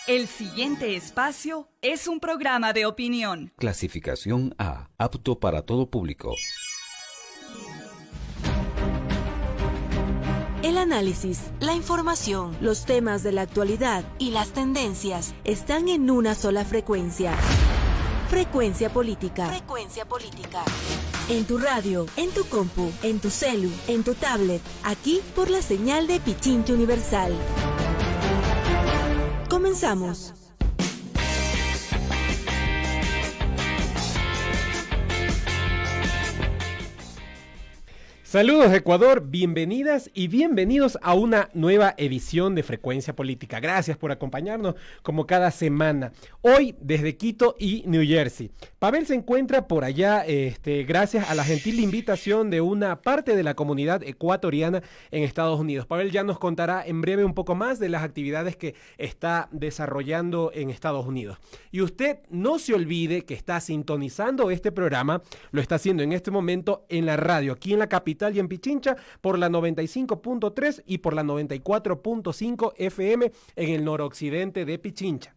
El siguiente espacio es un programa de opinión. Clasificación A, apto para todo público. El análisis, la información, los temas de la actualidad y las tendencias están en una sola frecuencia. Frecuencia Política. Frecuencia Política. En tu radio, en tu compu, en tu celu, en tu tablet, aquí por la señal de Pichincha Universal. Comenzamos. Saludos Ecuador, bienvenidas y bienvenidos a una nueva edición de Frecuencia Política. Gracias por acompañarnos como cada semana. Hoy desde Quito y New Jersey. Pavel se encuentra por allá gracias a la gentil invitación de una parte de la comunidad ecuatoriana en Estados Unidos. Pavel ya nos contará en breve un poco más de las actividades que está desarrollando en Estados Unidos. Y usted no se olvide que está sintonizando este programa, lo está haciendo en este momento en la radio, aquí en la capital y en Pichincha, por la 95.3 y por la 94.5 FM en el noroccidente de Pichincha.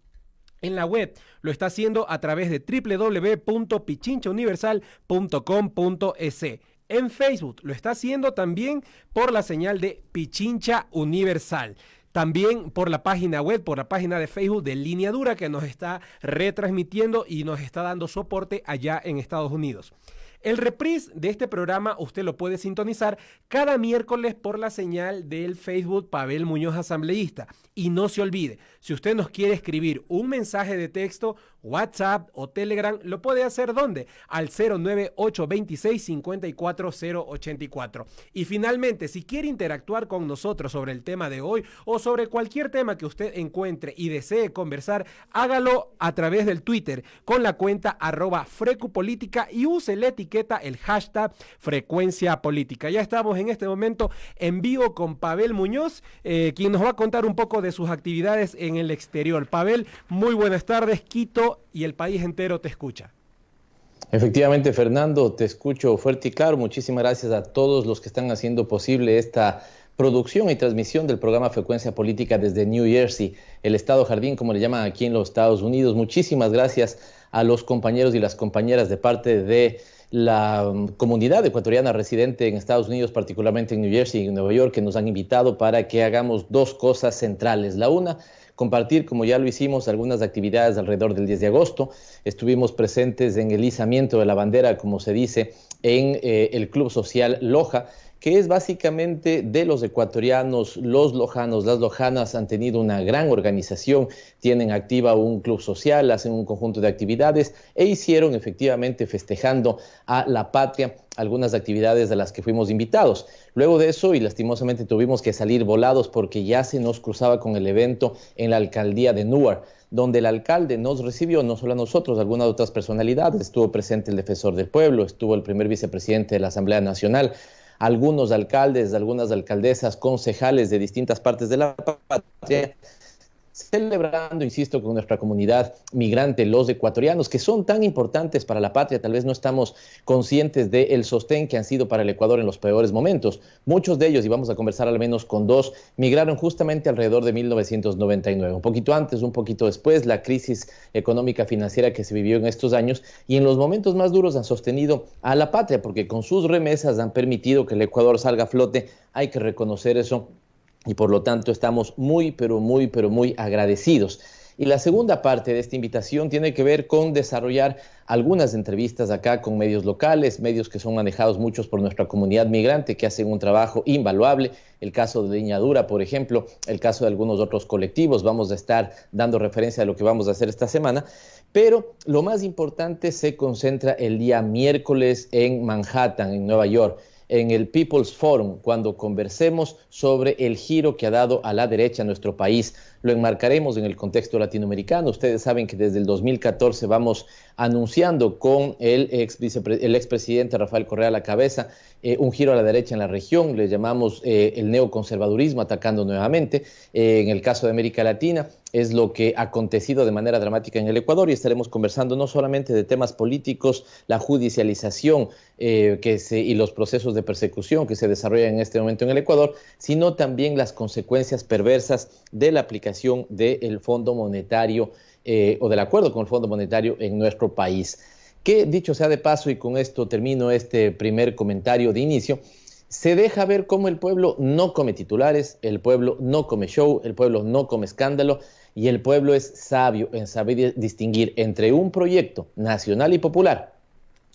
En la web lo está haciendo a través de www.pichinchauniversal.com.es. En Facebook lo está haciendo también por la señal de Pichincha Universal. También por la página web, por la página de Facebook de Línea Dura, que nos está retransmitiendo y nos está dando soporte allá en Estados Unidos. El reprise de este programa usted lo puede sintonizar cada miércoles por la señal del Facebook Pavel Muñoz Asambleísta. Y no se olvide, si usted nos quiere escribir un mensaje de texto, WhatsApp o Telegram, lo puede hacer ¿dónde? Al 09826-54084. Y finalmente, si quiere interactuar con nosotros sobre el tema de hoy o sobre cualquier tema que usted encuentre y desee conversar, hágalo a través del Twitter con la cuenta @FrecuPolítica y use la etiqueta, el hashtag Frecuencia Política. Ya estamos en este momento en vivo con Pavel Muñoz, quien nos va a contar un poco de sus actividades en el exterior. Pavel, muy buenas tardes. Quito y el país entero te escucha. Efectivamente, Fernando, te escucho fuerte y claro. Muchísimas gracias a todos los que están haciendo posible esta producción y transmisión del programa Frecuencia Política desde New Jersey, el estado jardín, como le llaman aquí en los Estados Unidos. Muchísimas gracias a los compañeros y las compañeras de parte de la comunidad ecuatoriana residente en Estados Unidos, particularmente en New Jersey y en Nueva York, que nos han invitado para que hagamos dos cosas centrales. La una, compartir, como ya lo hicimos, algunas actividades alrededor del 10 de agosto. Estuvimos presentes en el izamiento de la bandera, como se dice, en el Club Social Loja, que es básicamente de los ecuatorianos. Los lojanos, las lojanas han tenido una gran organización, tienen activa un club social, hacen un conjunto de actividades e hicieron efectivamente, festejando a la patria, algunas actividades de las que fuimos invitados. Luego de eso, y lastimosamente tuvimos que salir volados porque ya se nos cruzaba con el evento en la alcaldía de Newark, donde el alcalde nos recibió, no solo a nosotros, algunas otras personalidades. Estuvo presente el defensor del pueblo, estuvo el primer vicepresidente de la Asamblea Nacional, algunos alcaldes, algunas alcaldesas, concejales de distintas partes de la patria, celebrando, insisto, con nuestra comunidad migrante, los ecuatorianos, que son tan importantes para la patria. Tal vez no estamos conscientes del sostén que han sido para el Ecuador en los peores momentos. Muchos de ellos, y vamos a conversar al menos con dos, migraron justamente alrededor de 1999, un poquito antes, un poquito después, la crisis económica financiera que se vivió en estos años, y en los momentos más duros han sostenido a la patria, porque con sus remesas han permitido que el Ecuador salga a flote. Hay que reconocer eso. Y por lo tanto estamos muy agradecidos. Y la segunda parte de esta invitación tiene que ver con desarrollar algunas entrevistas acá con medios locales, medios que son manejados muchos por nuestra comunidad migrante, que hacen un trabajo invaluable. El caso de Línea Dura, por ejemplo, el caso de algunos otros colectivos. Vamos a estar dando referencia a lo que vamos a hacer esta semana. Pero lo más importante se concentra el día miércoles en Manhattan, en Nueva York, en el People's Forum, cuando conversemos sobre el giro que ha dado a la derecha en nuestro país. Lo enmarcaremos en el contexto latinoamericano. Ustedes saben que desde el 2014 vamos anunciando con el expresidente Rafael Correa a la cabeza un giro a la derecha en la región. Le llamamos el neoconservadurismo atacando nuevamente. En el caso de América Latina, es lo que ha acontecido de manera dramática en el Ecuador, y estaremos conversando no solamente de temas políticos, la judicialización y los procesos de persecución que se desarrollan en este momento en el Ecuador, sino también las consecuencias perversas de la aplicación del Fondo Monetario o del acuerdo con el Fondo Monetario en nuestro país. Que, dicho sea de paso, y con esto termino este primer comentario de inicio, se deja ver cómo el pueblo no come titulares, el pueblo no come show, el pueblo no come escándalo, y el pueblo es sabio en saber distinguir entre un proyecto nacional y popular,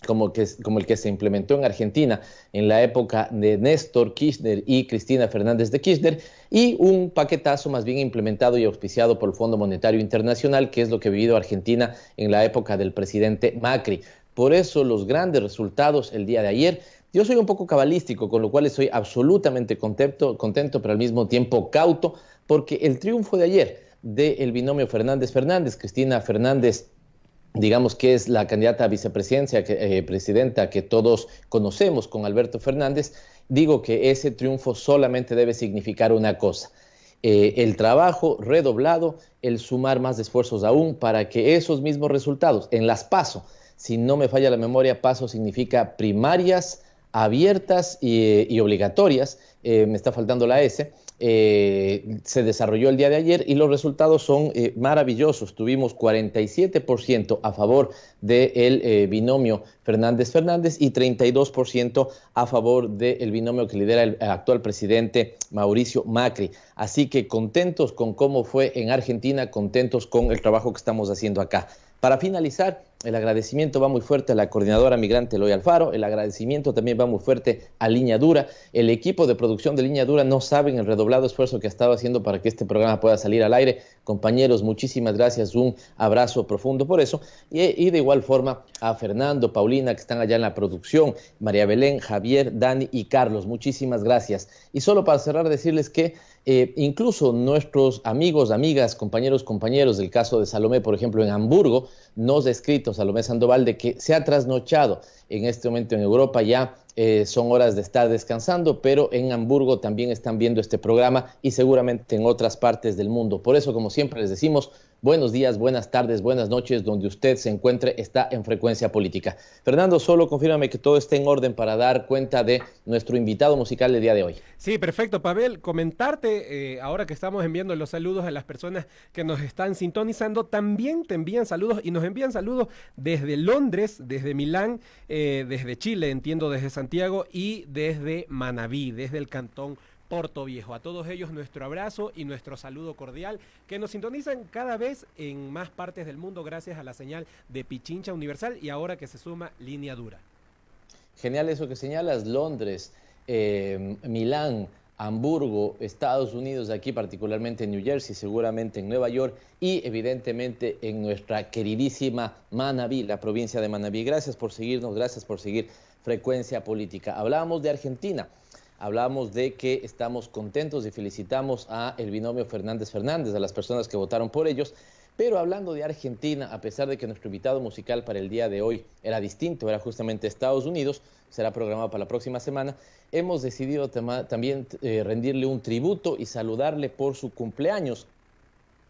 como el que se implementó en Argentina en la época de Néstor Kirchner y Cristina Fernández de Kirchner, y un paquetazo más bien implementado y auspiciado por el Fondo Monetario Internacional, que es lo que ha vivido Argentina en la época del presidente Macri. Por eso los grandes resultados el día de ayer. Yo soy un poco cabalístico, con lo cual estoy absolutamente contento, pero al mismo tiempo cauto, porque el triunfo de ayer del binomio Fernández-Fernández, Cristina Fernández, digamos que es la candidata a vicepresidencia, presidenta que todos conocemos con Alberto Fernández, digo que ese triunfo solamente debe significar una cosa: el trabajo redoblado, el sumar más esfuerzos aún para que esos mismos resultados en las PASO, si no me falla la memoria, PASO significa primarias abiertas y obligatorias, me está faltando la S, se desarrolló el día de ayer y los resultados son maravillosos. Tuvimos 47% a favor del binomio Fernández-Fernández y 32% a favor del binomio que lidera el actual presidente Mauricio Macri. Así que contentos con cómo fue en Argentina, contentos con el trabajo que estamos haciendo acá. Para finalizar, el agradecimiento va muy fuerte a la coordinadora migrante Eloy Alfaro, el agradecimiento también va muy fuerte a Línea Dura. El equipo de producción de Línea Dura no saben el redoblado esfuerzo que ha estado haciendo para que este programa pueda salir al aire. Compañeros, muchísimas gracias, un abrazo profundo por eso. Y de igual forma a Fernando, Paulina, que están allá en la producción, María Belén, Javier, Dani y Carlos, muchísimas gracias. Y solo para cerrar, decirles que incluso nuestros amigos, amigas, compañeros del caso de Salomé, por ejemplo, en Hamburgo, nos ha escrito Salomé Sandoval de que se ha trasnochado en este momento en Europa. Ya son horas de estar descansando, pero en Hamburgo también están viendo este programa y seguramente en otras partes del mundo. Por eso, como siempre les decimos, buenos días, buenas tardes, buenas noches, donde usted se encuentre, está en Frecuencia Política. Fernando, solo confírmame que todo esté en orden para dar cuenta de nuestro invitado musical del día de hoy. Sí, perfecto, Pavel. Comentarte, ahora que estamos enviando los saludos a las personas que nos están sintonizando, también te envían saludos y nos envían saludos desde Londres, desde Milán, desde Chile, entiendo, desde Santiago y desde Manabí, desde el cantón Portoviejo. A todos ellos nuestro abrazo y nuestro saludo cordial, que nos sintonizan cada vez en más partes del mundo gracias a la señal de Pichincha Universal y ahora que se suma Línea Dura. Genial eso que señalas, Londres, Milán, Hamburgo, Estados Unidos, aquí particularmente en New Jersey, seguramente en Nueva York y evidentemente en nuestra queridísima Manabí, la provincia de Manabí. Gracias por seguirnos, gracias por seguir Frecuencia Política. Hablábamos de Argentina. Hablamos de que estamos contentos y felicitamos a el binomio Fernández-Fernández, a las personas que votaron por ellos, pero hablando de Argentina, a pesar de que nuestro invitado musical para el día de hoy era distinto, era justamente Estados Unidos, será programado para la próxima semana, hemos decidido también rendirle un tributo y saludarle por su cumpleaños.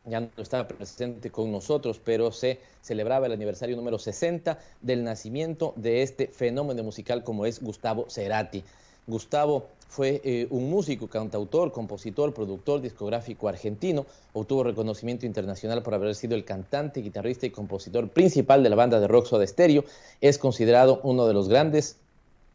Ya no estaba presente con nosotros, pero se celebraba el aniversario número 60 del nacimiento de este fenómeno musical como es Gustavo Cerati. Gustavo fue un músico, cantautor, compositor, productor discográfico argentino. Obtuvo reconocimiento internacional por haber sido el cantante, guitarrista y compositor principal de la banda de rock Soda Stereo. Es considerado uno de los grandes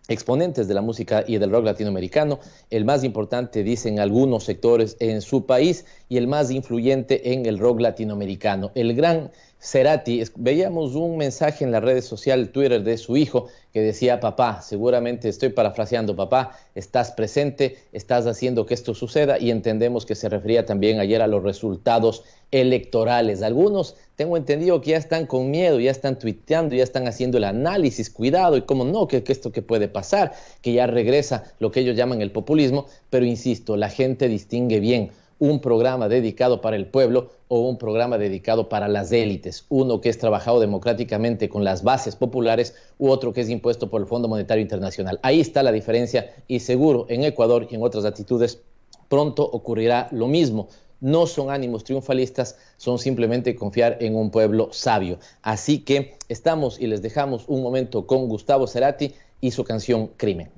exponentes de la música y del rock latinoamericano, el más importante, dicen algunos sectores, en su país y el más influyente en el rock latinoamericano. El gran Cerati, veíamos un mensaje en las redes sociales, Twitter, de su hijo que decía: papá, seguramente estoy parafraseando, papá, estás presente, estás haciendo que esto suceda, y entendemos que se refería también ayer a los resultados electorales. Algunos, tengo entendido que ya están con miedo, ya están tuiteando, ya están haciendo el análisis, cuidado, y cómo no, que esto que puede pasar, que ya regresa lo que ellos llaman el populismo, pero insisto, la gente distingue bien un programa dedicado para el pueblo o un programa dedicado para las élites, uno que es trabajado democráticamente con las bases populares u otro que es impuesto por el Fondo Monetario Internacional. Ahí está la diferencia y seguro en Ecuador y en otras latitudes pronto ocurrirá lo mismo. no son ánimos triunfalistas, son simplemente confiar en un pueblo sabio. Así que estamos y les dejamos un momento con Gustavo Cerati y su canción Crimen.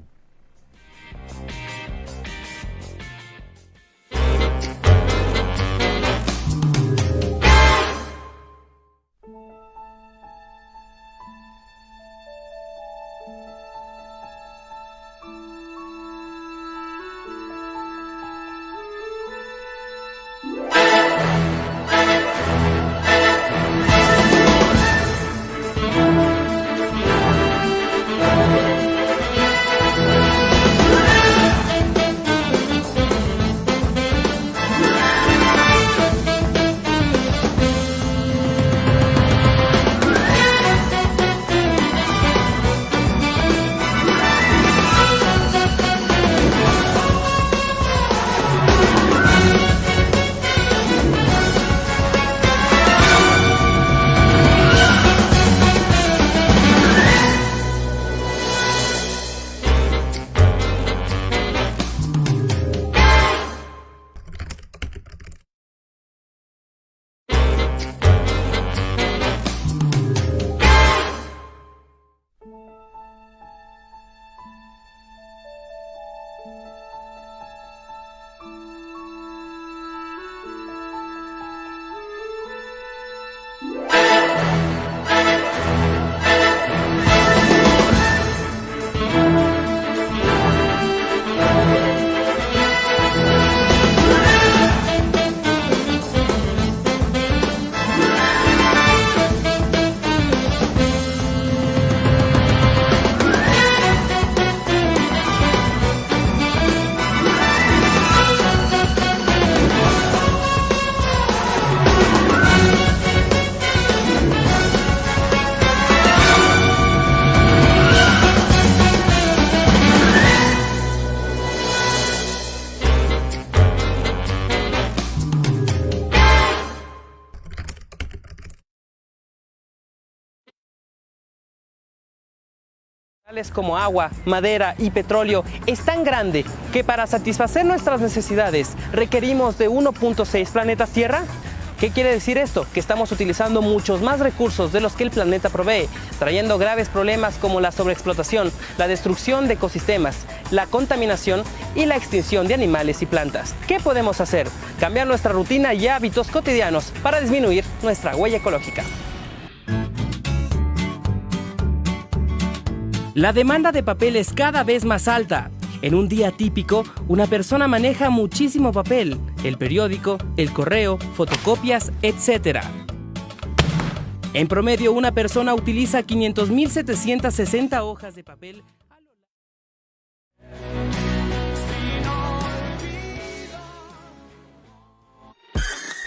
Como agua, madera y petróleo es tan grande que para satisfacer nuestras necesidades requerimos de 1.6 planetas Tierra. ¿Qué quiere decir esto? Que estamos utilizando muchos más recursos de los que el planeta provee, trayendo graves problemas como la sobreexplotación, la destrucción de ecosistemas, la contaminación y la extinción de animales y plantas. ¿Qué podemos hacer? Cambiar nuestra rutina y hábitos cotidianos para disminuir nuestra huella ecológica. La demanda de papel es cada vez más alta. En un día típico, una persona maneja muchísimo papel, el periódico, el correo, fotocopias, etc. En promedio, una persona utiliza 500.760 hojas de papel.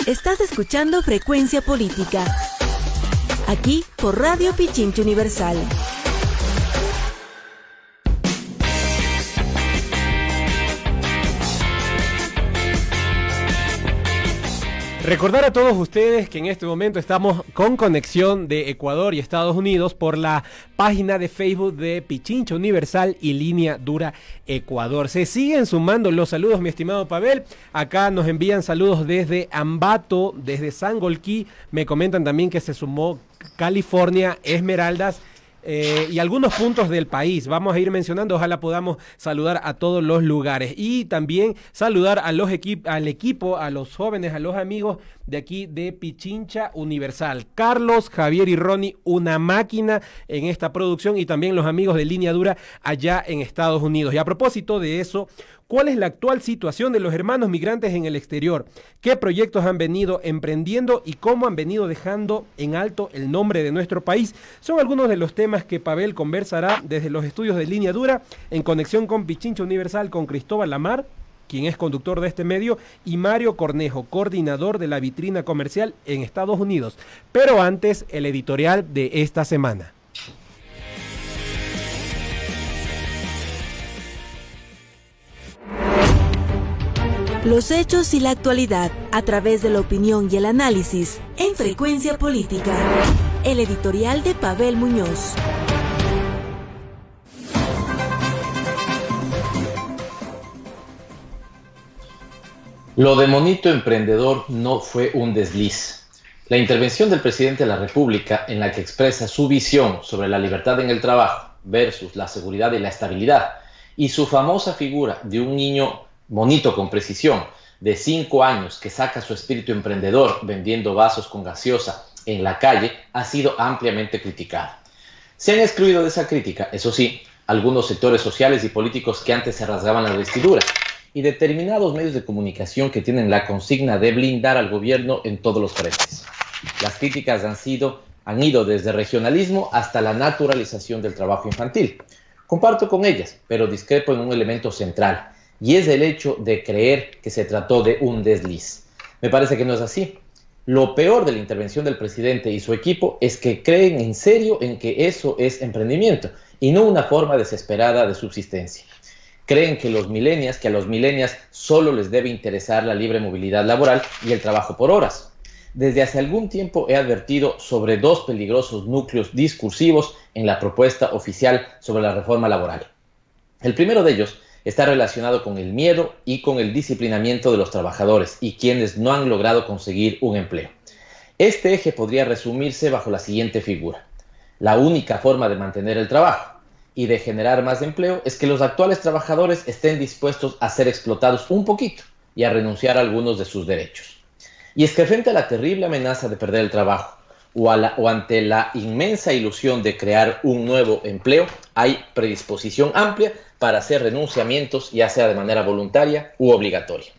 Estás escuchando Frecuencia Política, aquí por Radio Pichincha Universal. Recordar a todos ustedes que en este momento estamos con conexión de Ecuador y Estados Unidos por la página de Facebook de Pichincha Universal y Línea Dura Ecuador. Se siguen sumando los saludos, mi estimado Pavel. Acá nos envían saludos desde Ambato, desde Sangolquí. Me comentan también que se sumó California, Esmeraldas. Y algunos puntos del país. Vamos a ir mencionando, ojalá podamos saludar a todos los lugares y también saludar a al equipo, a los jóvenes, a los amigos de aquí de Pichincha Universal. Carlos, Javier y Ronnie, una máquina en esta producción, y también los amigos de Línea Dura allá en Estados Unidos. Y a propósito de eso, ¿cuál es la actual situación de los hermanos migrantes en el exterior? ¿Qué proyectos han venido emprendiendo y cómo han venido dejando en alto el nombre de nuestro país? Son algunos de los temas que Pavel conversará desde los estudios de Línea Dura en conexión con Pichincha Universal con Cristóbal Lamar, quien es conductor de este medio, y Mario Cornejo, coordinador de la vitrina comercial en Estados Unidos. Pero antes, el editorial de esta semana. Los hechos y la actualidad a través de la opinión y el análisis en Frecuencia Política. El editorial de Pavel Muñoz. Lo de Monito Emprendedor no fue un desliz. La intervención del presidente de la República, en la que expresa su visión sobre la libertad en el trabajo versus la seguridad y la estabilidad, y su famosa figura de un niño monito con precisión de 5 años que saca su espíritu emprendedor vendiendo vasos con gaseosa en la calle, ha sido ampliamente criticada. Se han excluido de esa crítica, eso sí, algunos sectores sociales y políticos que antes se rasgaban las vestiduras, y determinados medios de comunicación que tienen la consigna de blindar al gobierno en todos los frentes. Las críticas han ido desde regionalismo hasta la naturalización del trabajo infantil. Comparto con ellas, pero discrepo en un elemento central, y es el hecho de creer que se trató de un desliz. Me parece que no es así. Lo peor de la intervención del presidente y su equipo es que creen en serio en que eso es emprendimiento y no una forma desesperada de subsistencia. Creen que a los millennials solo les debe interesar la libre movilidad laboral y el trabajo por horas. Desde hace algún tiempo he advertido sobre 2 peligrosos núcleos discursivos en la propuesta oficial sobre la reforma laboral. El primero de ellos está relacionado con el miedo y con el disciplinamiento de los trabajadores y quienes no han logrado conseguir un empleo. Este eje podría resumirse bajo la siguiente figura. La única forma de mantener el trabajo y de generar más empleo es que los actuales trabajadores estén dispuestos a ser explotados un poquito y a renunciar a algunos de sus derechos. Y es que frente a la terrible amenaza de perder el trabajo o ante la inmensa ilusión de crear un nuevo empleo, hay predisposición amplia para hacer renunciamientos, ya sea de manera voluntaria u obligatoria.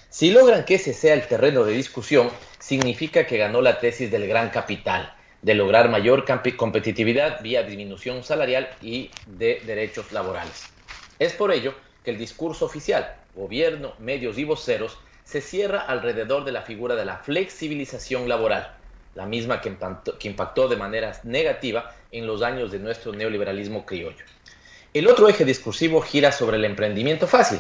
Si logran que ese sea el terreno de discusión, significa que ganó la tesis del gran capital, de lograr mayor competitividad vía disminución salarial y de derechos laborales. Es por ello que el discurso oficial, gobierno, medios y voceros, se cierra alrededor de la figura de la flexibilización laboral, la misma que impactó de manera negativa en los años de nuestro neoliberalismo criollo. El otro eje discursivo gira sobre el emprendimiento fácil.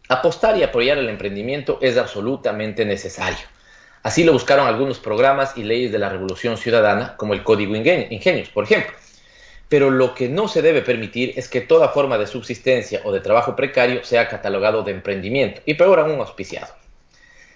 Apostar y apoyar el emprendimiento es absolutamente necesario. Así lo buscaron algunos programas y leyes de la Revolución Ciudadana, como el Código Ingenios, por ejemplo. Pero lo que no se debe permitir es que toda forma de subsistencia o de trabajo precario sea catalogado de emprendimiento, y peor aún auspiciado.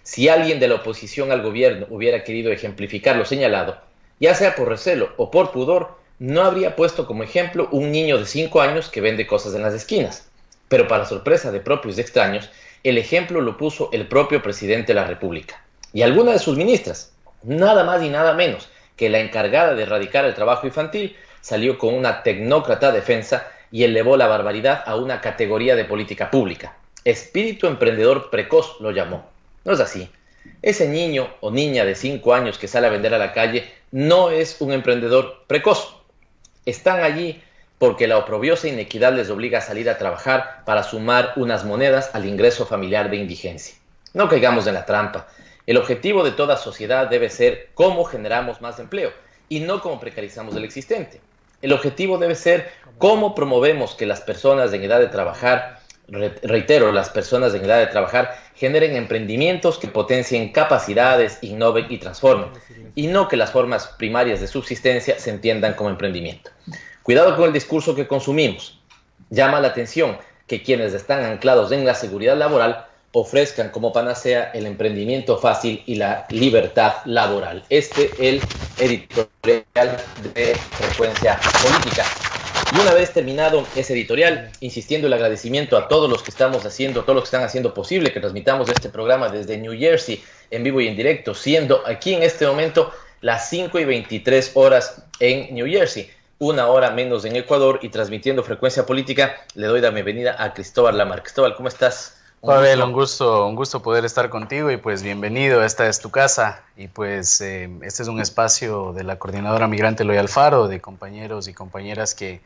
Si alguien de la oposición al gobierno hubiera querido ejemplificar lo señalado, ya sea por recelo o por pudor, no habría puesto como ejemplo un niño de 5 años que vende cosas en las esquinas. Pero para sorpresa de propios y extraños, el ejemplo lo puso el propio presidente de la República. Y alguna de sus ministras, nada más y nada menos que la encargada de erradicar el trabajo infantil, salió con una tecnócrata defensa y elevó la barbaridad a una categoría de política pública. Espíritu emprendedor precoz lo llamó. No es así. Ese niño o niña de 5 años que sale a vender a la calle no es un emprendedor precoz. Están allí porque la oprobiosa inequidad les obliga a salir a trabajar para sumar unas monedas al ingreso familiar de indigencia. No caigamos en la trampa. El objetivo de toda sociedad debe ser cómo generamos más empleo y no cómo precarizamos el existente. El objetivo debe ser cómo promovemos que las personas en edad de trabajar, las personas en edad de trabajar generen emprendimientos que potencien capacidades, innoven y transformen, y no que las formas primarias de subsistencia se entiendan como emprendimiento. Cuidado con el discurso que consumimos. Llama la atención que quienes están anclados en la seguridad laboral ofrezcan como panacea el emprendimiento fácil y la libertad laboral. El editorial de Frecuencia Política. Y una vez terminado ese editorial, insistiendo el agradecimiento a todos los que están haciendo posible que transmitamos este programa desde New Jersey, en vivo y en directo, siendo aquí en este momento las 5:23 horas en New Jersey, 1 hora menos en Ecuador, y transmitiendo Frecuencia Política, le doy la bienvenida a Cristóbal Lamar. Cristóbal, ¿cómo estás? Pavel, un gusto poder estar contigo y pues bienvenido, esta es tu casa y pues este es un espacio de la Coordinadora Migrante Eloy Alfaro, de compañeros y compañeras que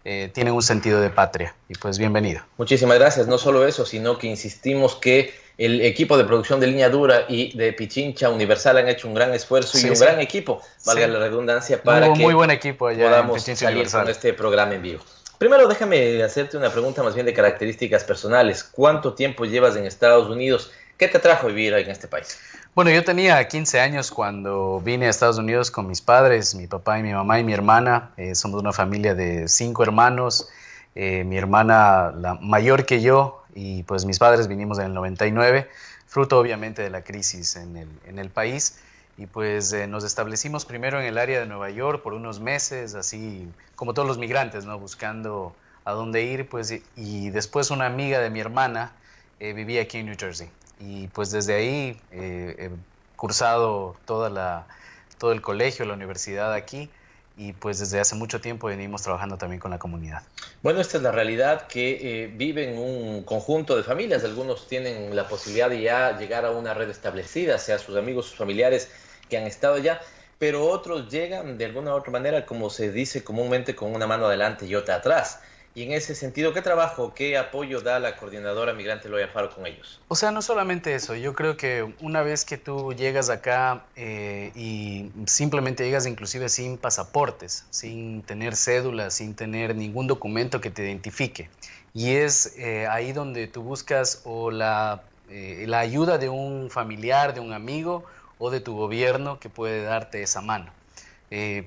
tienen un sentido de patria y pues bienvenido. Muchísimas gracias, no solo eso, sino que insistimos que el equipo de producción de Línea Dura y de Pichincha Universal han hecho un gran esfuerzo y un gran equipo, valga la redundancia, para que muy buen equipo allá podamos en Pichincha salir Universal con este programa en vivo. Primero, déjame hacerte una pregunta más bien de características personales. ¿Cuánto tiempo llevas en Estados Unidos? ¿Qué te trajo a vivir en este país? Bueno, yo tenía 15 años cuando vine a Estados Unidos con mis padres, mi papá y mi mamá y mi hermana. Somos una familia de 5 hermanos. Mi hermana, la mayor que yo, y pues mis padres vinimos en el 99. fruto obviamente de la crisis en el país. Y pues nos establecimos primero en el área de Nueva York por unos meses, así como todos los migrantes, ¿no? Buscando a dónde ir, pues, y después una amiga de mi hermana vivía aquí en New Jersey. Y pues desde ahí he cursado todo el colegio, la universidad aquí, y pues desde hace mucho tiempo venimos trabajando también con la comunidad. Bueno, esta es la realidad que viven un conjunto de familias. Algunos tienen la posibilidad de ya llegar a una red establecida, sea sus amigos, sus familiares que han estado allá, pero otros llegan de alguna u otra manera, como se dice comúnmente, con una mano adelante y otra atrás. Y en ese sentido, ¿qué trabajo, qué apoyo da la coordinadora migrante Eloy Alfaro con ellos? O sea, no solamente eso, yo creo que una vez que tú llegas acá y simplemente llegas inclusive sin pasaportes, sin tener cédulas, sin tener ningún documento que te identifique, y es ahí donde tú buscas o la ayuda de un familiar, de un amigo o de tu gobierno que puede darte esa mano.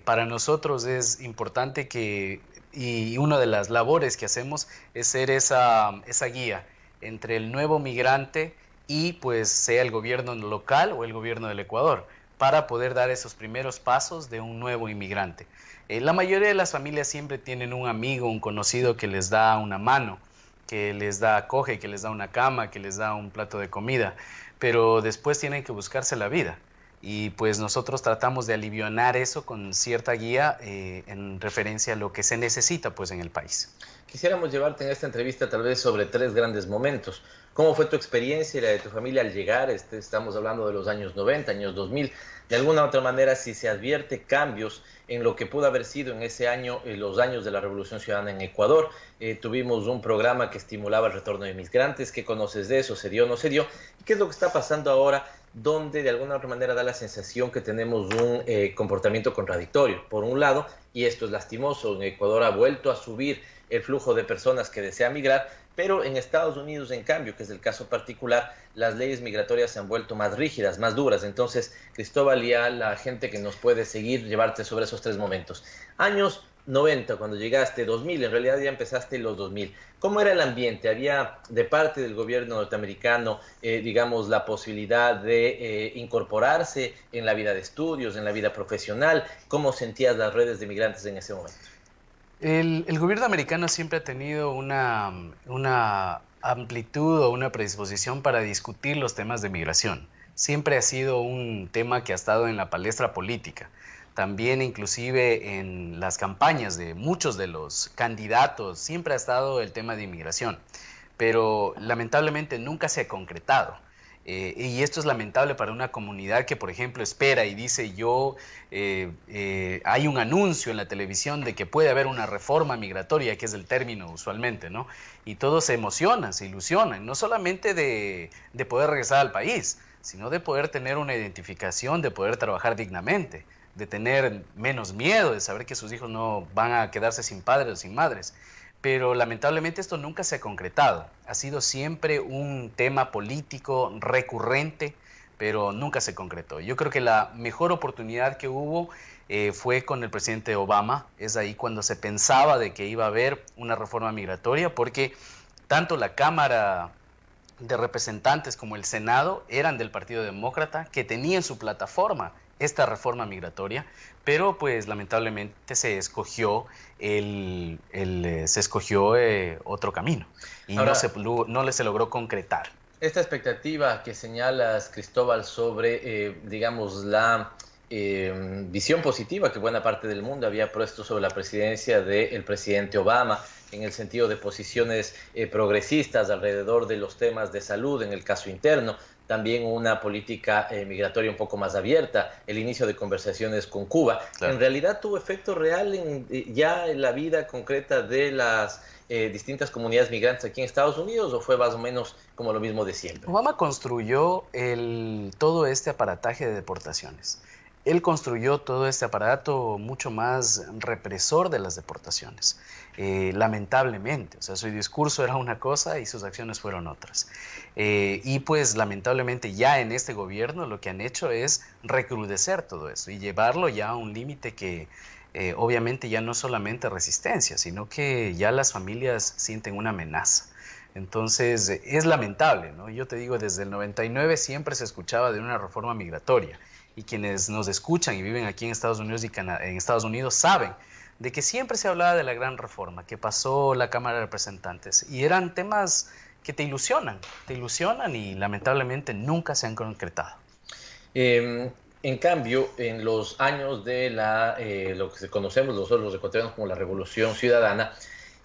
Para nosotros es importante y una de las labores que hacemos es ser esa guía entre el nuevo migrante y pues sea el gobierno local o el gobierno del Ecuador, para poder dar esos primeros pasos de un nuevo inmigrante. La mayoría de las familias siempre tienen un amigo, un conocido que les da una mano, que les da acoge, que les da una cama, que les da un plato de comida, pero después tienen que buscarse la vida. Y pues nosotros tratamos de alivianar eso con cierta guía en referencia a lo que se necesita pues en el país. Quisiéramos llevarte en esta entrevista tal vez sobre 3 grandes momentos. ¿Cómo fue tu experiencia y la de tu familia al llegar? Estamos hablando de los años 90, años 2000. De alguna u otra manera, si se advierte cambios en lo que pudo haber sido en ese año, los años de la Revolución Ciudadana en Ecuador. Tuvimos un programa que estimulaba el retorno de migrantes. ¿Qué conoces de eso? ¿Se dio o no se dio? ¿Y qué es lo que está pasando ahora, donde de alguna u otra manera da la sensación que tenemos un comportamiento contradictorio? Por un lado, y esto es lastimoso, en Ecuador ha vuelto a subir el flujo de personas que desean migrar, pero en Estados Unidos, en cambio, que es el caso particular, las leyes migratorias se han vuelto más rígidas, más duras. Entonces, Cristóbal, y a la gente que nos puede seguir, llevarte sobre esos 3 momentos. Años 90, cuando llegaste, 2000, en realidad ya empezaste en los 2000. ¿Cómo era el ambiente? ¿Había de parte del gobierno norteamericano, digamos, la posibilidad de incorporarse en la vida de estudios, en la vida profesional? ¿Cómo sentías las redes de migrantes en ese momento? El gobierno americano siempre ha tenido una amplitud o una predisposición para discutir los temas de migración. Siempre ha sido un tema que ha estado en la palestra política. También inclusive en las campañas de muchos de los candidatos siempre ha estado el tema de inmigración. Pero lamentablemente nunca se ha concretado. Y esto es lamentable para una comunidad que, por ejemplo, espera y dice hay un anuncio en la televisión de que puede haber una reforma migratoria, que es el término usualmente, ¿no? Y todos se emocionan, se ilusionan, no solamente de poder regresar al país, sino de poder tener una identificación, de poder trabajar dignamente, de tener menos miedo, de saber que sus hijos no van a quedarse sin padres o sin madres. Pero lamentablemente esto nunca se ha concretado. Ha sido siempre un tema político recurrente, pero nunca se concretó. Yo creo que la mejor oportunidad que hubo fue con el presidente Obama. Es ahí cuando se pensaba de que iba a haber una reforma migratoria, porque tanto la Cámara de Representantes como el Senado eran del Partido Demócrata, que tenía en su plataforma esta reforma migratoria, pero pues lamentablemente se escogió otro camino y ahora, no se logró concretar. Esta expectativa que señalas, Cristóbal, sobre, digamos, la visión positiva que buena parte del mundo había puesto sobre la presidencia del presidente Obama, en el sentido de posiciones progresistas alrededor de los temas de salud en el caso interno, también una política migratoria un poco más abierta, el inicio de conversaciones con Cuba. Claro. ¿En realidad tuvo efecto real ya en la vida concreta de las distintas comunidades migrantes aquí en Estados Unidos, o fue más o menos como lo mismo de siempre? Obama construyó todo este aparataje de deportaciones. Él construyó todo este aparato mucho más represor de las deportaciones, lamentablemente. O sea, su discurso era una cosa y sus acciones fueron otras. Y pues lamentablemente ya en este gobierno lo que han hecho es recrudecer todo eso y llevarlo ya a un límite que obviamente ya no solamente resistencia, sino que ya las familias sienten una amenaza. Entonces, es lamentable, ¿no? Yo te digo, desde el 99 siempre se escuchaba de una reforma migratoria, y quienes nos escuchan y viven aquí en Estados Unidos y en Estados Unidos saben de que siempre se hablaba de la gran reforma que pasó la Cámara de Representantes, y eran temas que te ilusionan y lamentablemente nunca se han concretado. En cambio, en los años de lo que conocemos nosotros los ecuatorianos como la Revolución Ciudadana,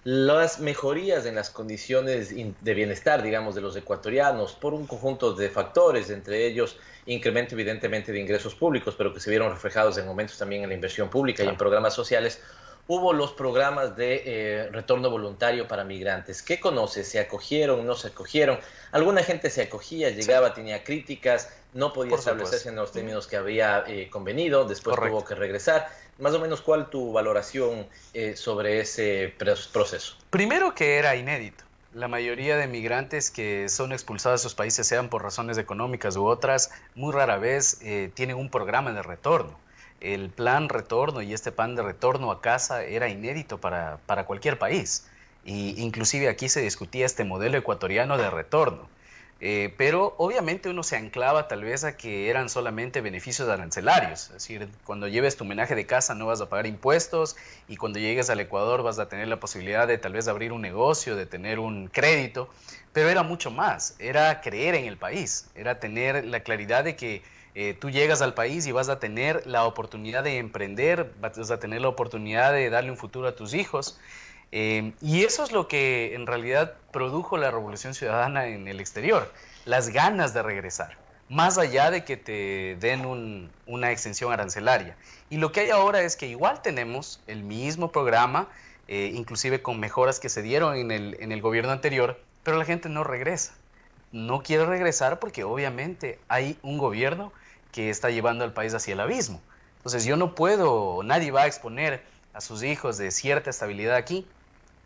las mejorías en las condiciones de bienestar, digamos, de los ecuatorianos, por un conjunto de factores, entre ellos incremento evidentemente de ingresos públicos, pero que se vieron reflejados en aumentos también en la inversión pública y en programas sociales. Hubo los programas de retorno voluntario para migrantes. ¿Qué conoces? ¿Se acogieron? ¿No se acogieron? Alguna gente se acogía, llegaba, tenía críticas, no podía establecerse en los términos que había convenido, después tuvo que regresar. Más o menos, ¿cuál tu valoración sobre ese proceso? Primero, que era inédito. La mayoría de migrantes que son expulsados de sus países, sean por razones económicas u otras, muy rara vez tienen un programa de retorno. El plan retorno y este plan de retorno a casa era inédito para cualquier país. Y inclusive aquí se discutía este modelo ecuatoriano de retorno. Pero obviamente uno se anclaba tal vez a que eran solamente beneficios arancelarios. Es decir, cuando lleves tu homenaje de casa no vas a pagar impuestos, y cuando llegues al Ecuador vas a tener la posibilidad de tal vez abrir un negocio, de tener un crédito. Pero era mucho más, era creer en el país, era tener la claridad de que tú llegas al país y vas a tener la oportunidad de emprender, vas a tener la oportunidad de darle un futuro a tus hijos. Y eso es lo que en realidad produjo la Revolución Ciudadana en el exterior, las ganas de regresar, más allá de que te den una exención arancelaria. Y lo que hay ahora es que igual tenemos el mismo programa, inclusive con mejoras que se dieron en el gobierno anterior, pero la gente no regresa. No quiere regresar porque obviamente hay un gobierno que está llevando al país hacia el abismo. Entonces yo no puedo, nadie va a exponer a sus hijos de cierta estabilidad aquí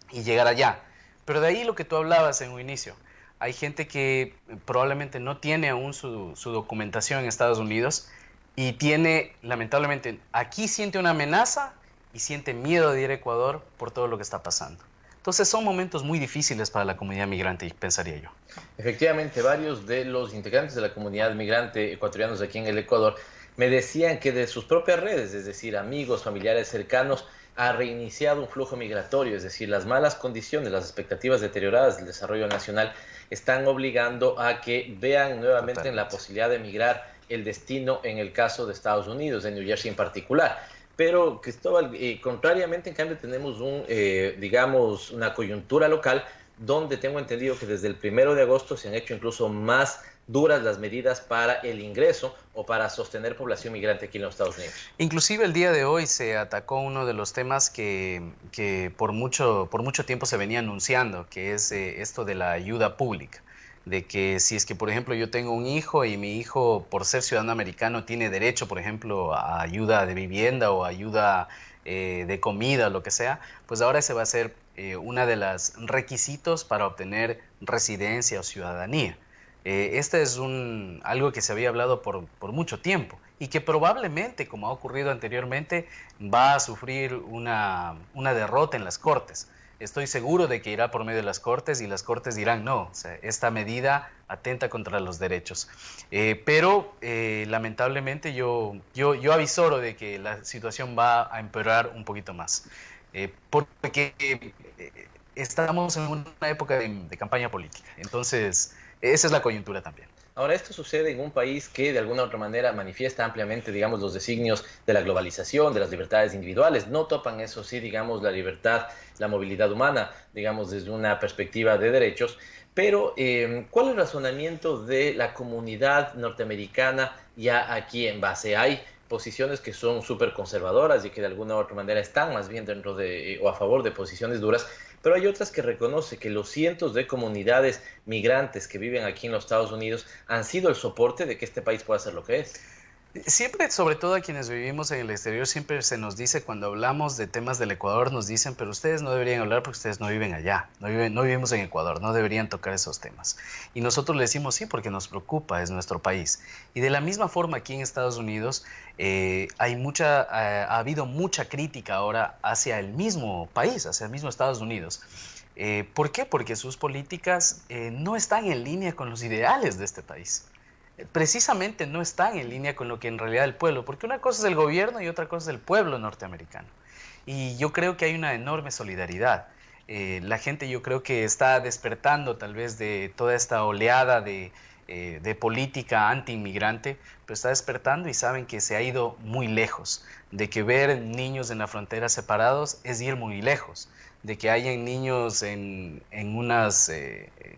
y llegar allá. Pero de ahí lo que tú hablabas en un inicio, hay gente que probablemente no tiene aún su documentación en Estados Unidos y tiene, lamentablemente, aquí siente una amenaza y siente miedo de ir a Ecuador por todo lo que está pasando. Entonces son momentos muy difíciles para la comunidad migrante, pensaría yo. Efectivamente, varios de los integrantes de la comunidad migrante ecuatorianos aquí en el Ecuador me decían que de sus propias redes, es decir, amigos, familiares cercanos, ha reiniciado un flujo migratorio, es decir, las malas condiciones, las expectativas deterioradas del desarrollo nacional están obligando a que vean nuevamente en la posibilidad de emigrar el destino en el caso de Estados Unidos, de New Jersey en particular. Pero, Cristóbal, contrariamente, en cambio, tenemos digamos, una coyuntura local donde tengo entendido que desde el 1 de agosto se han hecho incluso más duras las medidas para el ingreso o para sostener población migrante aquí en los Estados Unidos. Inclusive el día de hoy se atacó uno de los temas que por mucho tiempo se venía anunciando, que es esto de la ayuda pública. De que si es que, por ejemplo, yo tengo un hijo y mi hijo, por ser ciudadano americano, tiene derecho, por ejemplo, a ayuda de vivienda o ayuda de comida, lo que sea, pues ahora ese va a ser una de los requisitos para obtener residencia o ciudadanía. Este es algo que se había hablado por mucho tiempo y que probablemente, como ha ocurrido anteriormente, va a sufrir una derrota en las Cortes. Estoy seguro de que irá por medio de las Cortes y las Cortes dirán no, o sea, esta medida atenta contra los derechos. Pero lamentablemente yo avisoro de que la situación va a empeorar un poquito más. Porque estamos en una época de campaña política. Entonces, esa es la coyuntura también. Ahora, esto sucede en un país que de alguna u otra manera manifiesta ampliamente, digamos, los designios de la globalización, de las libertades individuales. No topan, eso sí, digamos, la libertad, la movilidad humana, digamos, desde una perspectiva de derechos. Pero, ¿cuál es el razonamiento de la comunidad norteamericana ya aquí en base? Hay posiciones que son súper conservadoras y que de alguna u otra manera están más bien dentro de o a favor de posiciones duras, pero hay otras que reconoce que los cientos de comunidades migrantes que viven aquí en los Estados Unidos han sido el soporte de que este país pueda ser lo que es. Siempre, sobre todo a quienes vivimos en el exterior, siempre se nos dice, cuando hablamos de temas del Ecuador, nos dicen, pero ustedes no deberían hablar porque ustedes no viven allá, no vivimos en Ecuador, no deberían tocar esos temas. Y nosotros le decimos sí, porque nos preocupa, es nuestro país. Y de la misma forma aquí en Estados Unidos ha habido mucha crítica ahora hacia el mismo país, hacia el mismo Estados Unidos. ¿Por qué? Porque sus políticas no están en línea con los ideales de este país. Precisamente no están en línea con lo que en realidad el pueblo, porque una cosa es el gobierno y otra cosa es el pueblo norteamericano. Y yo creo que hay una enorme solidaridad. La gente yo creo que está despertando tal vez de toda esta oleada de política anti-inmigrante, pero está despertando y saben que se ha ido muy lejos, de que ver niños en la frontera separados es ir muy lejos, de que hayan niños en unos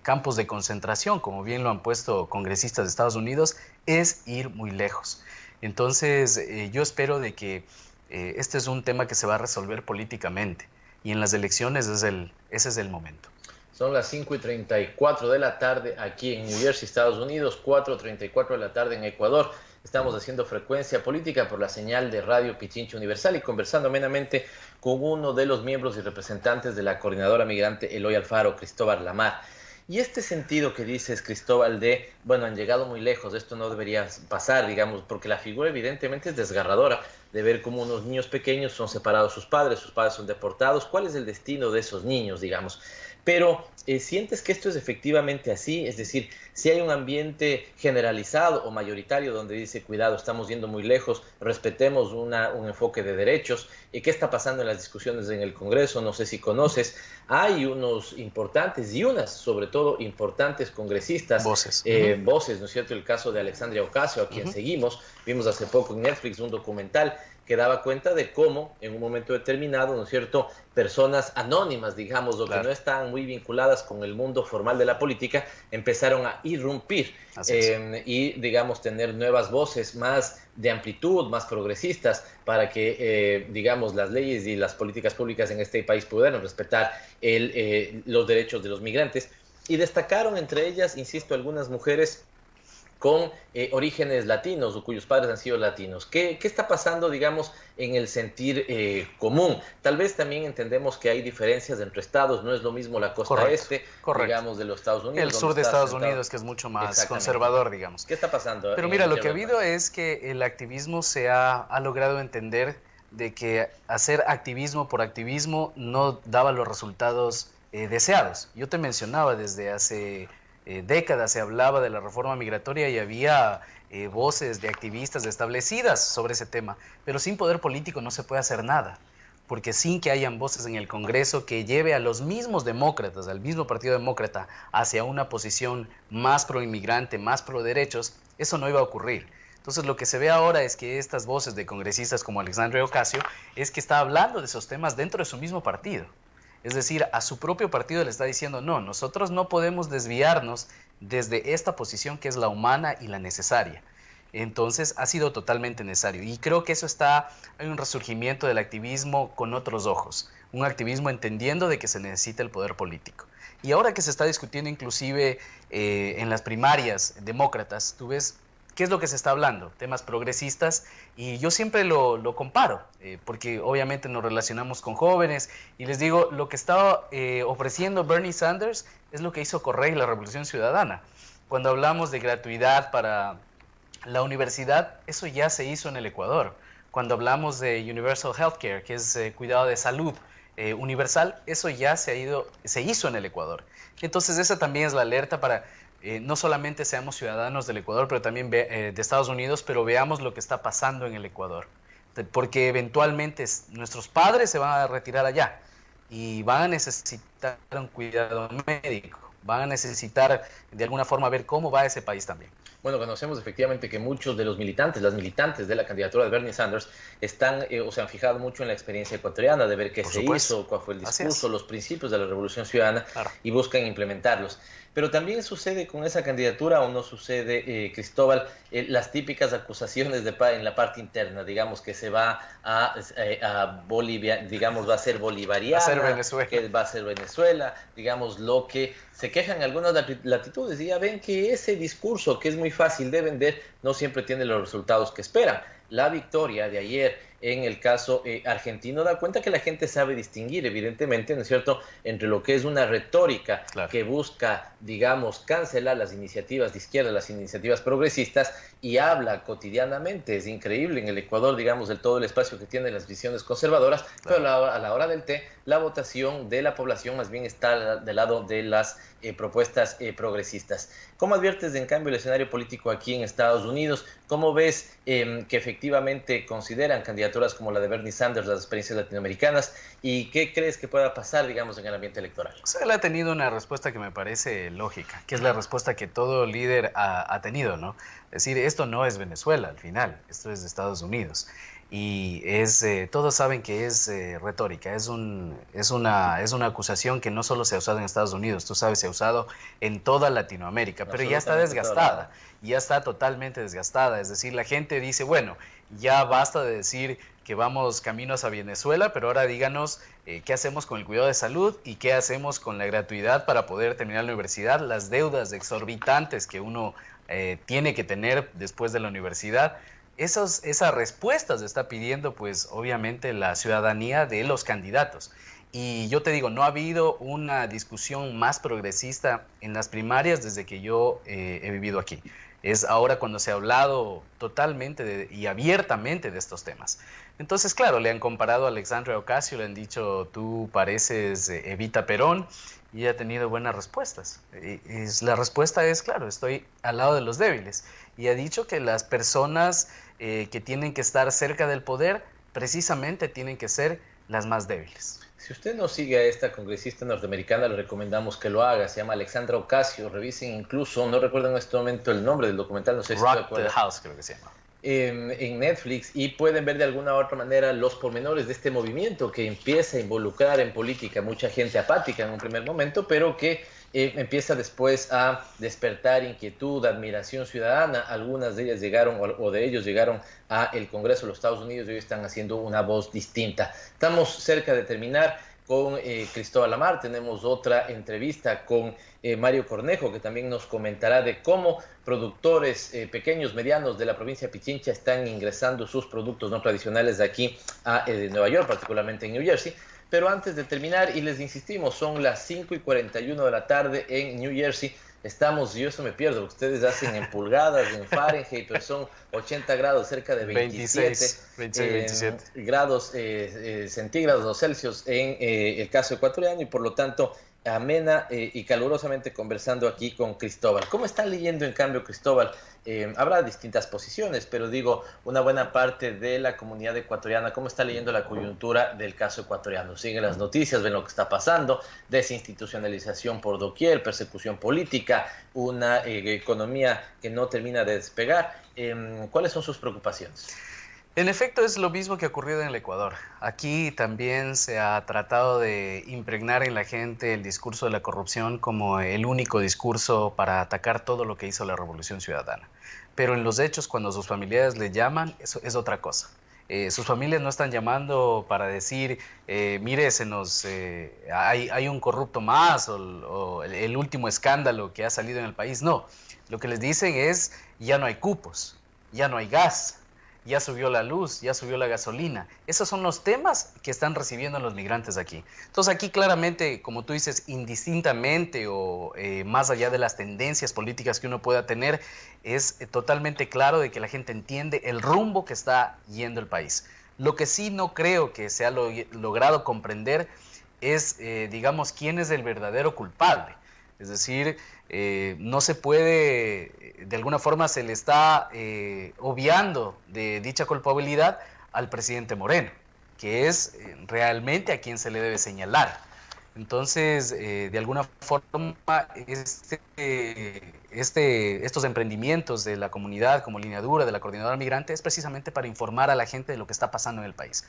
campos de concentración, como bien lo han puesto congresistas de Estados Unidos, es ir muy lejos. Entonces yo espero de que este es un tema que se va a resolver políticamente y en las elecciones ese es el momento. Son las 5:34 de la tarde aquí en New Jersey, Estados Unidos, 4:34 de la tarde en Ecuador. Estamos haciendo Frecuencia Política por la señal de Radio Pichincha Universal y conversando amenamente con uno de los miembros y representantes de la Coordinadora Migrante Eloy Alfaro, Cristóbal Lamar. Y este sentido que dices, Cristóbal, de, bueno, han llegado muy lejos, esto no debería pasar, digamos, porque la figura evidentemente es desgarradora de ver cómo unos niños pequeños son separados de sus padres son deportados. ¿Cuál es el destino de esos niños, digamos? Pero ¿sientes que esto es efectivamente así? Es decir, si hay un ambiente generalizado o mayoritario donde dice, cuidado, estamos yendo muy lejos, respetemos un enfoque de derechos. ¿Qué está pasando en las discusiones en el Congreso? No sé si conoces. Hay unos importantes y unas, sobre todo, importantes congresistas. Voces. Voces, ¿no es cierto? El caso de Alexandria Ocasio, a quien seguimos. Vimos hace poco en Netflix un documental que daba cuenta de cómo en un momento determinado, ¿no es cierto?, personas anónimas, digamos, o que no estaban muy vinculadas con el mundo formal de la política, empezaron a irrumpir y, digamos, tener nuevas voces más de amplitud, más progresistas, para que, digamos, las leyes y las políticas públicas en este país pudieran respetar los derechos de los migrantes. Y destacaron entre ellas, insisto, algunas mujeres con orígenes latinos o cuyos padres han sido latinos. ¿Qué está pasando, digamos, en el sentir común? Tal vez también entendemos que hay diferencias entre estados, no es lo mismo la costa este, digamos, de los Estados Unidos. El sur de Estados Unidos, que es mucho más conservador, digamos. ¿Qué está pasando? Pero mira, lo que ha habido es que el activismo se ha logrado entender de que hacer activismo por activismo no daba los resultados deseados. Yo te mencionaba desde hace décadas se hablaba de la reforma migratoria y había voces de activistas establecidas sobre ese tema, pero sin poder político no se puede hacer nada, porque sin que hayan voces en el Congreso que lleve a los mismos demócratas, al mismo Partido Demócrata, hacia una posición más pro inmigrante, más pro derechos, eso no iba a ocurrir. Entonces lo que se ve ahora es que estas voces de congresistas como Alexandria Ocasio es que está hablando de esos temas dentro de su mismo partido. Es decir, a su propio partido le está diciendo, no, nosotros no podemos desviarnos desde esta posición que es la humana y la necesaria. Entonces ha sido totalmente necesario y creo que hay un resurgimiento del activismo con otros ojos, un activismo entendiendo de que se necesita el poder político. Y ahora que se está discutiendo inclusive en las primarias demócratas, tú ves qué es lo que se está hablando, temas progresistas, y yo siempre lo comparo, porque obviamente nos relacionamos con jóvenes, y les digo, lo que está ofreciendo Bernie Sanders es lo que hizo Correa y la Revolución Ciudadana. Cuando hablamos de gratuidad para la universidad, eso ya se hizo en el Ecuador. Cuando hablamos de Universal Healthcare, que es cuidado de salud universal, eso ya se hizo en el Ecuador. Entonces esa también es la alerta para no solamente seamos ciudadanos del Ecuador, pero también de Estados Unidos, pero veamos lo que está pasando en el Ecuador. Porque eventualmente nuestros padres se van a retirar allá y van a necesitar un cuidado médico, van a necesitar de alguna forma ver cómo va ese país también. Bueno, conocemos efectivamente que muchos de los militantes, las militantes de la candidatura de Bernie Sanders están o se han fijado mucho en la experiencia ecuatoriana, de ver qué se hizo, cuál fue el discurso, los principios de la Revolución Ciudadana, y buscan implementarlos. Pero también sucede con esa candidatura, o no sucede, Cristóbal, las típicas acusaciones en la parte interna, digamos que se va a Bolivia, digamos va a ser bolivariana, que va a ser Venezuela, digamos lo que se quejan en algunas latitudes y ya ven que ese discurso que es muy fácil de vender no siempre tiene los resultados que esperan. la victoria de ayer en el caso argentino da cuenta que la gente sabe distinguir, evidentemente, ¿no es cierto?, entre lo que es una retórica que busca, digamos, cancelar las iniciativas de izquierda, las iniciativas progresistas, y habla cotidianamente. Es increíble en el Ecuador, digamos, del todo el espacio que tienen las visiones conservadoras, pero a la hora del té, la votación de la población más bien está del lado de las propuestas progresistas. ¿Cómo adviertes, en cambio, el escenario político aquí en Estados Unidos? ¿Cómo ves que efectivamente consideran candidaturas como la de Bernie Sanders las experiencias latinoamericanas? ¿Y qué crees que pueda pasar, digamos, en el ambiente electoral? O sea, él ha tenido una respuesta que me parece lógica, que es la respuesta que todo líder ha tenido, ¿no? Es decir, esto no es Venezuela al final, esto es de Estados Unidos. Y todos saben que es retórica, es una acusación que no solo se ha usado en Estados Unidos, tú sabes, se ha usado en toda Latinoamérica, pero ya está desgastada, ya está totalmente desgastada. Es decir, la gente dice, bueno, ya basta de decir que vamos camino hacia Venezuela, pero ahora díganos qué hacemos con el cuidado de salud y qué hacemos con la gratuidad para poder terminar la universidad, las deudas exorbitantes que uno tiene que tener después de la universidad. Esas respuestas está pidiendo, pues, obviamente, la ciudadanía de los candidatos. Y yo te digo, no ha habido una discusión más progresista en las primarias desde que yo he vivido aquí. Es ahora cuando se ha hablado totalmente y abiertamente de estos temas. Entonces, claro, le han comparado a Alexandria Ocasio, le han dicho, tú pareces Evita Perón, y ha tenido buenas respuestas. La respuesta es, claro, estoy al lado de los débiles. Y ha dicho que las personas que tienen que estar cerca del poder precisamente tienen que ser las más débiles. Si usted no sigue a esta congresista norteamericana, le recomendamos que lo haga. Se llama Alexandra Ocasio. Revisen incluso, no recuerdo en este momento el nombre del documental, no sé si Rock the House, creo que se llama. En Netflix, y pueden ver de alguna u otra manera los pormenores de este movimiento que empieza a involucrar en política mucha gente apática en un primer momento, pero que empieza después a despertar inquietud, admiración ciudadana. Algunas de ellas llegaron, o de ellos llegaron a el Congreso de los Estados Unidos y hoy están haciendo una voz distinta. Estamos cerca de terminar con Cristóbal Amar. Tenemos otra entrevista con Mario Cornejo, que también nos comentará de cómo productores pequeños, medianos de la provincia de Pichincha están ingresando sus productos no tradicionales de aquí a Nueva York, particularmente en New Jersey. Pero antes de terminar, y les insistimos, son las 5:41 de la tarde en New Jersey. Estamos, yo eso me pierdo, ustedes hacen en pulgadas, en Fahrenheit, pero son 80 grados, cerca de 27 grados centígrados o Celsius en el caso ecuatoriano, y por lo tanto amena y calurosamente conversando aquí con Cristóbal. ¿Cómo está leyendo, en cambio, Cristóbal? Habrá distintas posiciones, pero digo, una buena parte de la comunidad ecuatoriana, ¿cómo está leyendo la coyuntura del caso ecuatoriano? Siguen las noticias, ven lo que está pasando, desinstitucionalización por doquier, persecución política, una economía que no termina de despegar. ¿Cuáles son sus preocupaciones? En efecto, es lo mismo que ha ocurrido en el Ecuador. Aquí también se ha tratado de impregnar en la gente el discurso de la corrupción como el único discurso para atacar todo lo que hizo la Revolución Ciudadana. Pero en los hechos, cuando sus familiares le llaman, eso es otra cosa. Sus familias no están llamando para decir, mire, hay un corrupto más, o el último escándalo que ha salido en el país. No, lo que les dicen es, ya no hay cupos, ya no hay gas, ya subió la luz, ya subió la gasolina. Esos son los temas que están recibiendo los migrantes aquí. Entonces aquí claramente, como tú dices, indistintamente o más allá de las tendencias políticas que uno pueda tener, es totalmente claro de que la gente entiende el rumbo que está yendo el país. Lo que sí no creo que se ha logrado comprender es, digamos, quién es el verdadero culpable. Es decir, no se puede, de alguna forma se le está obviando de dicha culpabilidad al presidente Moreno, que es realmente a quien se le debe señalar. Entonces, de alguna forma, estos emprendimientos de la comunidad como Línea Dura, de la Coordinadora Migrante, es precisamente para informar a la gente de lo que está pasando en el país.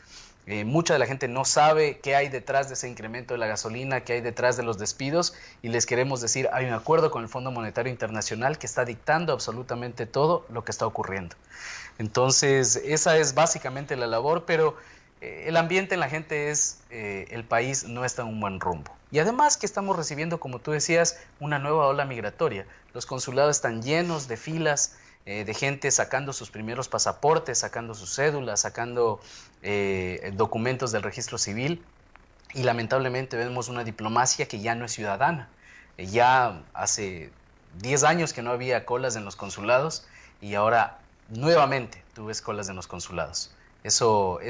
Mucha de la gente no sabe qué hay detrás de ese incremento de la gasolina, qué hay detrás de los despidos, y les queremos decir, hay un acuerdo con el Fondo Monetario Internacional que está dictando absolutamente todo lo que está ocurriendo. Entonces, esa es básicamente la labor, pero el ambiente en la gente es, el país no está en un buen rumbo. Y además que estamos recibiendo, como tú decías, una nueva ola migratoria. Los consulados están llenos de filas, de gente sacando sus primeros pasaportes, sacando sus cédulas, sacando documentos del registro civil, y lamentablemente vemos una diplomacia que ya no es ciudadana. Ya hace 10 años que no había colas en los consulados y ahora nuevamente tú ves colas en los consulados. Eso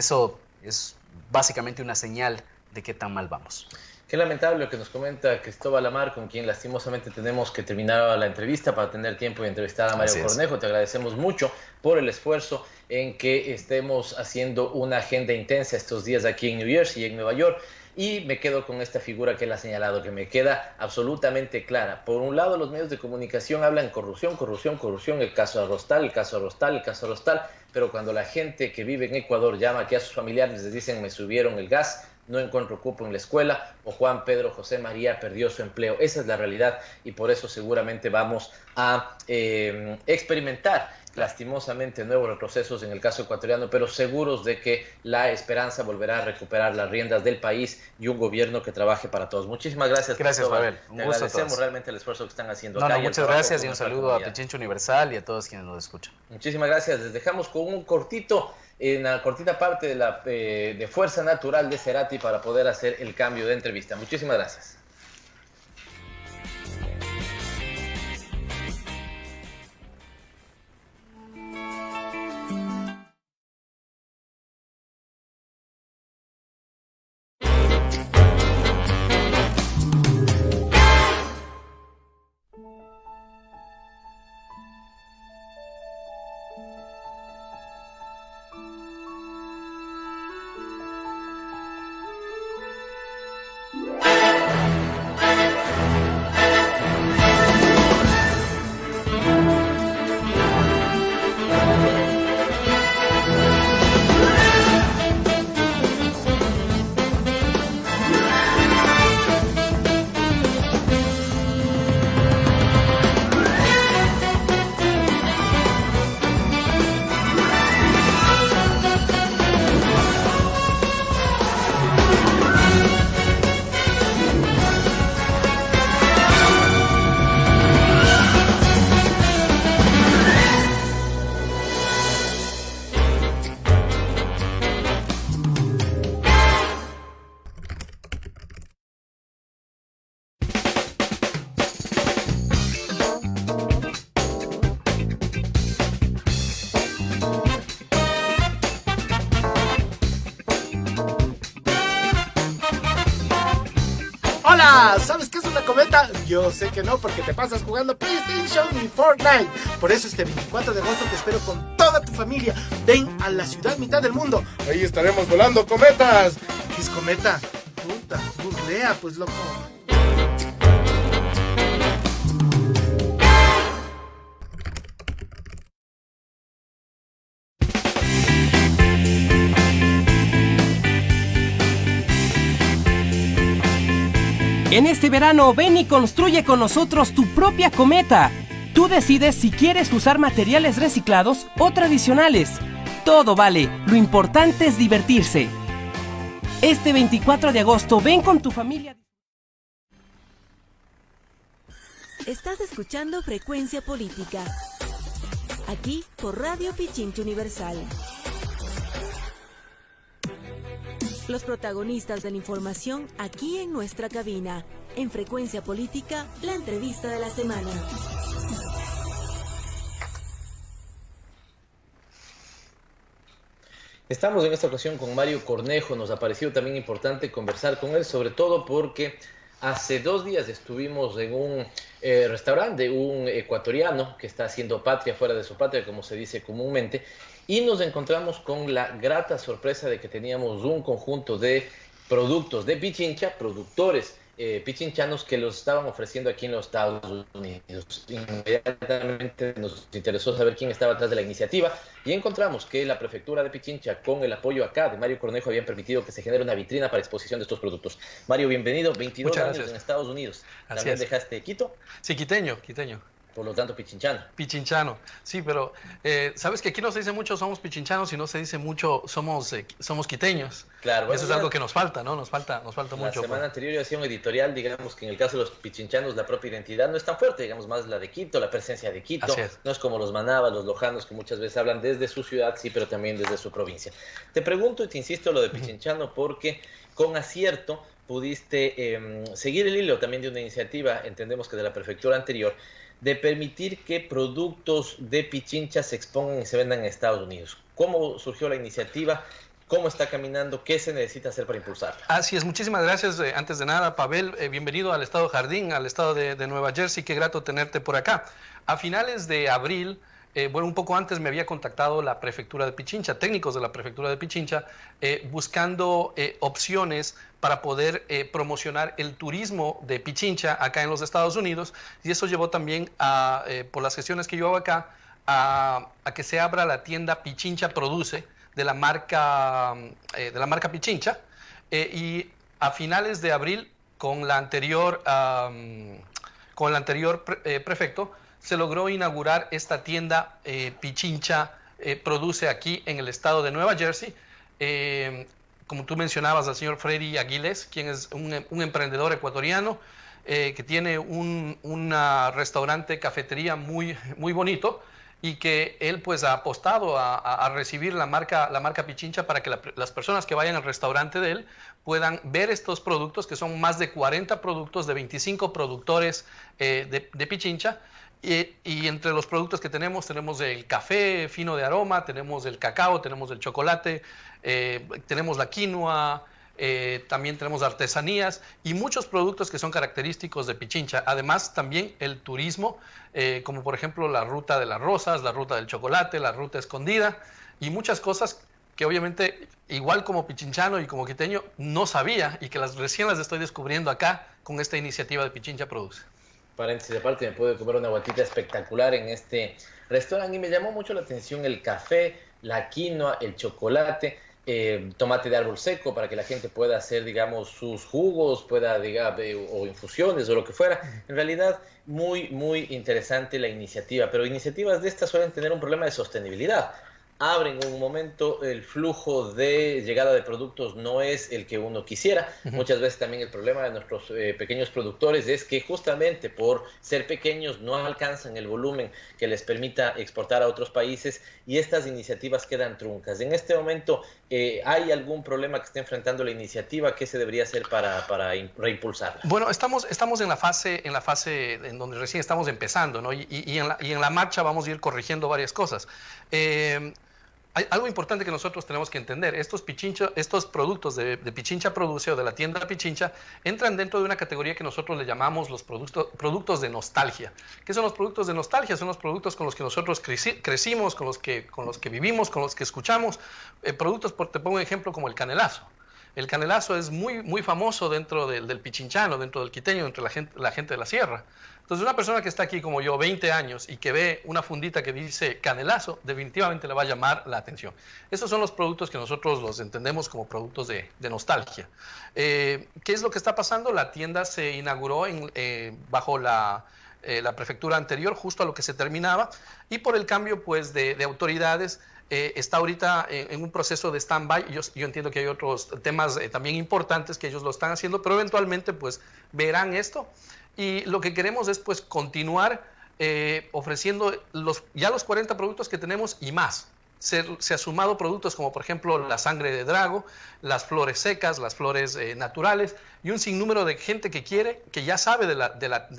es básicamente una señal de qué tan mal vamos. Qué lamentable lo que nos comenta Cristóbal Amar, con quien lastimosamente tenemos que terminar la entrevista para tener tiempo de entrevistar a Mario Cornejo. Te agradecemos mucho por el esfuerzo en que estemos haciendo una agenda intensa estos días aquí en New Jersey y en Nueva York. Y me quedo con esta figura que él ha señalado, que me queda absolutamente clara. Por un lado, los medios de comunicación hablan corrupción, corrupción, corrupción, el caso Arrostal, el caso Arrostal, el caso Arrostal, pero cuando la gente que vive en Ecuador llama aquí a sus familiares, les dicen me subieron el gas, no encuentro cupo en la escuela, o Juan Pedro José María perdió su empleo. Esa es la realidad y por eso seguramente vamos a experimentar lastimosamente nuevos retrocesos en el caso ecuatoriano, pero seguros de que la esperanza volverá a recuperar las riendas del país y un gobierno que trabaje para todos. Muchísimas gracias. Gracias, Pavel. Un gusto. Agradecemos realmente el esfuerzo que están haciendo acá. Muchas gracias y un saludo a Pichincha Universal y a todos quienes nos escuchan. Muchísimas gracias. Les dejamos con un cortito, en la cortita parte de Fuerza Natural de Cerati para poder hacer el cambio de entrevista. Muchísimas gracias. ¿Sabes qué es una cometa? Yo sé que no, porque te pasas jugando PlayStation y Fortnite. Por eso este 24 de agosto te espero con toda tu familia. Ven a la ciudad mitad del mundo. Ahí estaremos volando cometas. ¿Qué es cometa? Puta, googlea, pues loco. En este verano, ven y construye con nosotros tu propia cometa. Tú decides si quieres usar materiales reciclados o tradicionales. Todo vale, lo importante es divertirse. Este 24 de agosto, ven con tu familia. Estás escuchando Frecuencia Política, aquí por Radio Pichincha Universal. Los protagonistas de la información aquí en nuestra cabina. En Frecuencia Política, la entrevista de la semana. Estamos en esta ocasión con Mario Cornejo. Nos ha parecido también importante conversar con él, sobre todo porque hace 2 días estuvimos en un restaurante de un ecuatoriano que está haciendo patria fuera de su patria, como se dice comúnmente, y nos encontramos con la grata sorpresa de que teníamos un conjunto de productos de Pichincha, productores pichinchanos que los estaban ofreciendo aquí en los Estados Unidos. Inmediatamente nos interesó saber quién estaba atrás de la iniciativa y encontramos que la prefectura de Pichincha, con el apoyo acá de Mario Cornejo, habían permitido que se genere una vitrina para exposición de estos productos. Mario, bienvenido. 22 años en Estados Unidos. ¿También dejaste Quito? Sí, quiteño. Por lo tanto, pichinchano. Pichinchano, sí, pero sabes que aquí no se dice mucho somos pichinchanos, sino se dice mucho somos quiteños. Claro, bueno, eso es algo que nos falta, ¿no? Nos falta mucho. La semana anterior yo hacía un editorial, digamos que en el caso de los pichinchanos la propia identidad no es tan fuerte, digamos más la de Quito, la presencia de Quito. No es como los manabas, los lojanos que muchas veces hablan desde su ciudad, sí, pero también desde su provincia. Te pregunto y te insisto lo de pichinchano porque con acierto pudiste seguir el hilo también de una iniciativa, entendemos que de la prefectura anterior, de permitir que productos de Pichincha se expongan y se vendan en Estados Unidos. ¿Cómo surgió la iniciativa? ¿Cómo está caminando? ¿Qué se necesita hacer para impulsarla? Así es, muchísimas gracias. Antes de nada, Pavel, bienvenido al estado Jardín, al estado de Nueva Jersey. Qué grato tenerte por acá. A finales de abril, bueno, un poco antes me había contactado la prefectura de Pichincha, técnicos de la prefectura de Pichincha, buscando opciones para poder promocionar el turismo de Pichincha acá en los Estados Unidos, y eso llevó también por las gestiones que yo hago acá, a que se abra la tienda Pichincha Produce de la marca Pichincha, y a finales de abril, con la anterior prefecto, se logró inaugurar esta tienda Pichincha Produce aquí en el estado de Nueva Jersey. Como tú mencionabas al señor Freddy Aguiles, quien es un emprendedor ecuatoriano que tiene un restaurante, cafetería muy bonito, y que él pues ha apostado a recibir la marca Pichincha para que las personas que vayan al restaurante de él puedan ver estos productos, que son más de 40 productos de 25 productores de Pichincha. Y entre los productos que tenemos el café fino de aroma, tenemos el cacao, tenemos el chocolate, tenemos la quinoa, también tenemos artesanías y muchos productos que son característicos de Pichincha. Además, también el turismo, como por ejemplo la ruta de las rosas, la ruta del chocolate, la ruta escondida y muchas cosas que obviamente, igual como pichinchano y como quiteño, no sabía y que recién las estoy descubriendo acá con esta iniciativa de Pichincha Produce. Paréntesis aparte, me pude comer una guatita espectacular en este restaurante y me llamó mucho la atención el café, la quinoa, el chocolate, tomate de árbol seco para que la gente pueda hacer, digamos, sus jugos, o infusiones o lo que fuera. En realidad, muy interesante la iniciativa, pero iniciativas de estas suelen tener un problema de sostenibilidad. Abren un momento, el flujo de llegada de productos no es el que uno quisiera. Muchas veces también el problema de nuestros pequeños productores es que justamente por ser pequeños no alcanzan el volumen que les permita exportar a otros países y estas iniciativas quedan truncas. En este momento, ¿hay algún problema que esté enfrentando la iniciativa? ¿Qué se debería hacer para reimpulsarla? Bueno, estamos en la fase en donde recién estamos empezando, ¿no? Y en la marcha vamos a ir corrigiendo varias cosas. Hay algo importante que nosotros tenemos que entender. Estos productos de Pichincha Produce o de la tienda Pichincha entran dentro de una categoría que nosotros le llamamos los productos de nostalgia. ¿Qué son los productos de nostalgia? Son los productos con los que nosotros crecimos, con los que vivimos, con los que escuchamos. Te pongo un ejemplo como el canelazo. El canelazo es muy famoso dentro del pichinchano, dentro del quiteño, entre la gente de la sierra. Entonces, una persona que está aquí como yo, 20 años, y que ve una fundita que dice canelazo, definitivamente le va a llamar la atención. Estos son los productos que nosotros los entendemos como productos de nostalgia. ¿Qué es lo que está pasando? La tienda se inauguró bajo la prefectura anterior, justo a lo que se terminaba, y por el cambio pues, de autoridades, está ahorita en un proceso de stand-by. Yo entiendo que hay otros temas también importantes que ellos lo están haciendo, pero eventualmente pues verán esto. Y lo que queremos es pues continuar ofreciendo los 40 productos que tenemos y más. Se ha sumado productos como por ejemplo la sangre de drago, las flores secas, las flores naturales y un sinnúmero de gente que ya sabe de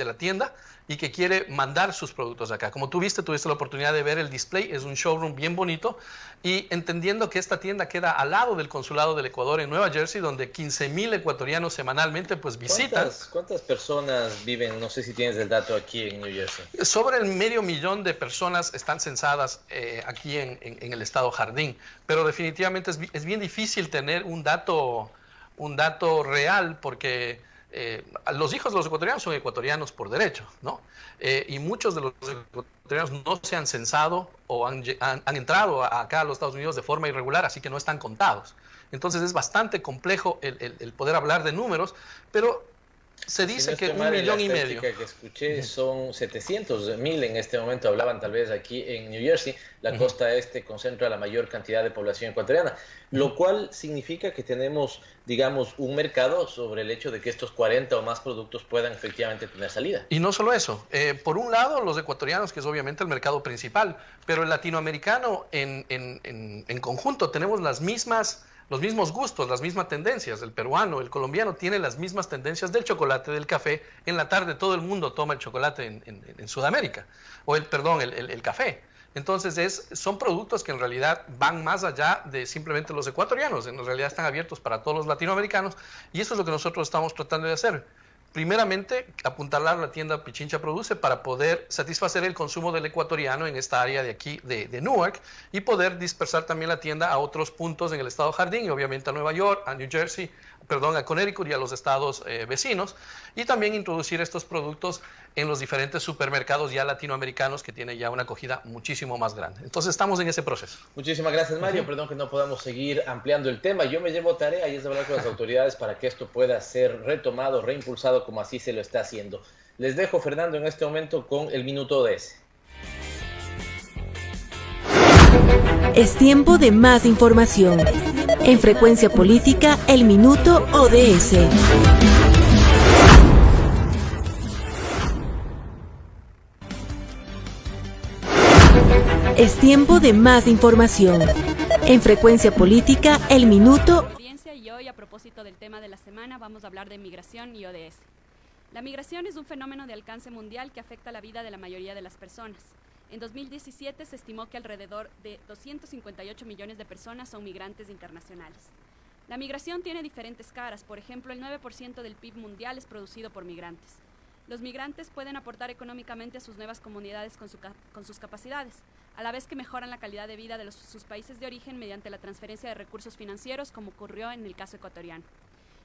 la tienda y que quiere mandar sus productos acá. Como tuviste la oportunidad de ver el display, es un showroom bien bonito y entendiendo que esta tienda queda al lado del Consulado del Ecuador en Nueva Jersey, donde 15,000 ecuatorianos semanalmente pues visitan. ¿Cuántas personas viven, no sé si tienes el dato aquí en New Jersey? Sobre el 500,000 de personas están censadas aquí en el estado Jardín, pero definitivamente es bien difícil tener un dato real porque los hijos de los ecuatorianos son ecuatorianos por derecho, ¿no? Y muchos de los ecuatorianos no se han censado o han entrado acá a los Estados Unidos de forma irregular, así que no están contados. Entonces es bastante complejo el poder hablar de números, pero Se dice que Si no estoy 1,5 mal, millones. la estadística que escuché son 700,000 en este momento, hablaban tal vez aquí en New Jersey, la costa este concentra la mayor cantidad de población ecuatoriana, lo cual significa que tenemos, digamos, un mercado sobre el hecho de que estos 40 o más productos puedan efectivamente tener salida. Y no solo eso, por un lado los ecuatorianos, que es obviamente el mercado principal, pero el latinoamericano en conjunto tenemos los mismos gustos, las mismas tendencias. El peruano, el colombiano tiene las mismas tendencias del chocolate, del café. En la tarde todo el mundo toma el chocolate en Sudamérica, o el café. Entonces son productos que en realidad van más allá de simplemente los ecuatorianos, en realidad están abiertos para todos los latinoamericanos y eso es lo que nosotros estamos tratando de hacer. Primeramente, apuntalar la tienda Pichincha Produce para poder satisfacer el consumo del ecuatoriano en esta área de aquí, de Newark, y poder dispersar también la tienda a otros puntos en el estado Jardín, y obviamente a Nueva York, a New Jersey, a Connecticut y a los estados vecinos, y también introducir estos productos en los diferentes supermercados ya latinoamericanos que tienen ya una acogida muchísimo más grande. Entonces estamos en ese proceso. Muchísimas gracias, Mario. Perdón que no podamos seguir ampliando el tema. Yo me llevo tarea y es de hablar con las autoridades para que esto pueda ser retomado, reimpulsado como así se lo está haciendo. Les dejo, Fernando, en este momento con el Minuto ODS. Es tiempo de más información. En Frecuencia Política, el Minuto ODS. Es tiempo de más información. En Frecuencia Política, el Minuto. Y hoy, a propósito del tema de la semana, vamos a hablar de migración y ODS. La migración es un fenómeno de alcance mundial que afecta la vida de la mayoría de las personas. En 2017 se estimó que alrededor de 258 millones de personas son migrantes internacionales. La migración tiene diferentes caras. Por ejemplo, el 9% del PIB mundial es producido por migrantes. Los migrantes pueden aportar económicamente a sus nuevas comunidades con sus capacidades, a la vez que mejoran la calidad de vida de sus países de origen mediante la transferencia de recursos financieros, como ocurrió en el caso ecuatoriano.